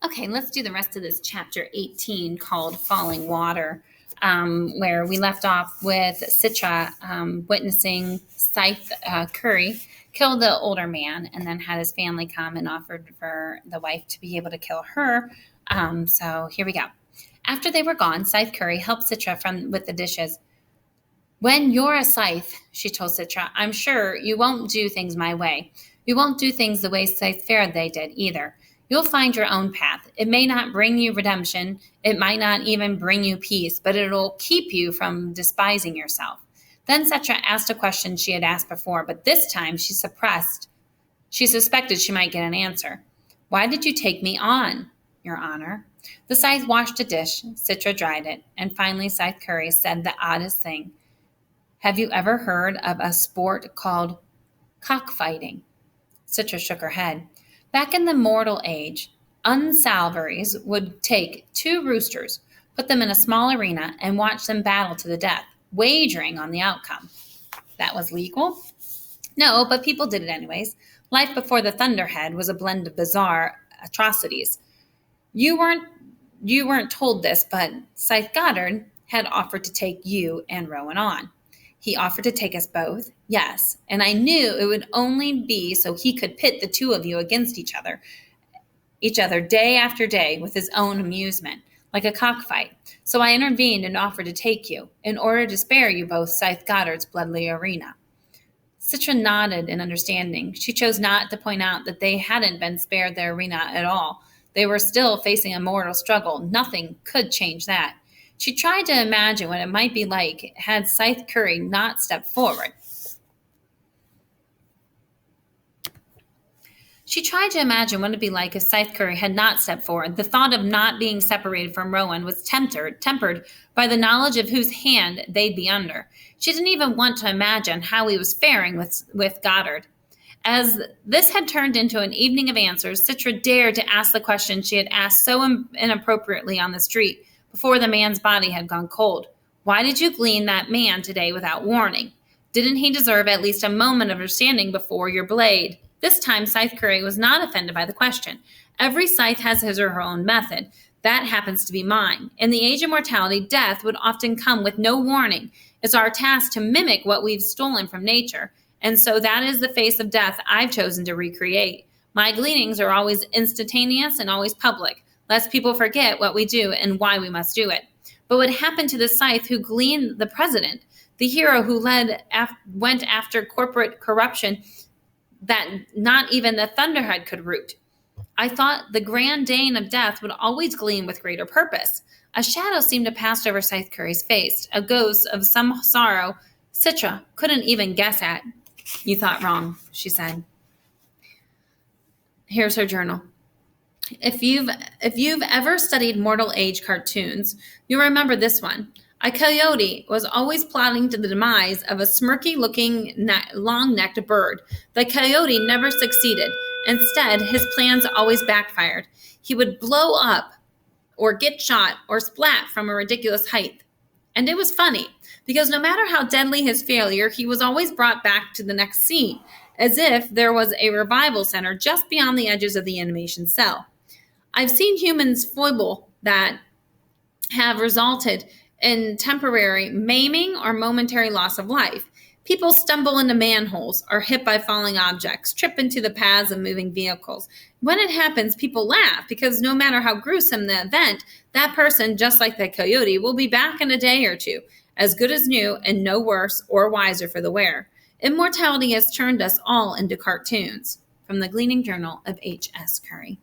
Okay, let's do the rest of this chapter 18 called Falling Water, where we left off with Citra witnessing Scythe Curry kill the older man and then had his family come and offered for the wife to be able to kill her. So here we go. After they were gone, Scythe Curry helped Citra with the dishes. When you're a Scythe, she told Citra, I'm sure you won't do things my way. You won't do things the way Scythe Faraday did either. You'll find your own path. It may not bring you redemption. It might not even bring you peace, but it'll keep you from despising yourself. Then Citra asked a question she had asked before, but this time she suspected she might get an answer. Why did you take me on, Your Honor? The Scythe washed a dish, Citra dried it, and finally Scythe Curry said the oddest thing. Have you ever heard of a sport called cockfighting? Citra shook her head. Back in the mortal age, unsalvaries would take two roosters, put them in a small arena, and watch them battle to the death, wagering on the outcome. That was legal? No, but people did it anyways. Life before the Thunderhead was a blend of bizarre atrocities. You weren't told this, but Scythe Goddard had offered to take you and Rowan on. He offered to take us both, yes, and I knew it would only be so he could pit the two of you against each other day after day with his own amusement, like a cockfight. So I intervened and offered to take you, in order to spare you both Scythe Goddard's bloody arena. Citra nodded in understanding. She chose not to point out that they hadn't been spared their arena at all. They were still facing a mortal struggle. Nothing could change that. She tried to imagine what it might be like had Scythe Curry not stepped forward. She tried to imagine what it would be like if Scythe Curry had not stepped forward. The thought of not being separated from Rowan was tempered by the knowledge of whose hand they'd be under. She didn't even want to imagine how he was faring with Goddard. As this had turned into an evening of answers, Citra dared to ask the question she had asked so inappropriately on the street before the man's body had gone cold. Why did you glean that man today without warning? Didn't he deserve at least a moment of understanding before your blade? This time, Scythe Curry was not offended by the question. Every Scythe has his or her own method. That happens to be mine. In the age of mortality, death would often come with no warning. It's our task to mimic what we've stolen from nature. And so that is the face of death I've chosen to recreate. My gleanings are always instantaneous and always public, lest people forget what we do and why we must do it. But what happened to the Scythe who gleaned the president, the hero who went after corporate corruption that not even the Thunderhead could root? I thought the Grand Dane of Death would always gleam with greater purpose. A shadow seemed to pass over Scythe Curry's face, a ghost of some sorrow Citra couldn't even guess at. You thought wrong, she said. Here's her journal. If you've ever studied Mortal Age cartoons, you'll remember this one. A coyote was always plotting to the demise of a smirky-looking, long-necked bird. The coyote never succeeded. Instead, his plans always backfired. He would blow up or get shot or splat from a ridiculous height. And it was funny, because no matter how deadly his failure, he was always brought back to the next scene, as if there was a revival center just beyond the edges of the animation cell. I've seen humans foible that have resulted in temporary maiming or momentary loss of life. People stumble into manholes, are hit by falling objects, trip into the paths of moving vehicles. When it happens, people laugh because no matter how gruesome the event, that person, just like the coyote, will be back in a day or two, as good as new and no worse or wiser for the wearer. Immortality has turned us all into cartoons. From the Gleaning Journal of H.S. Curry.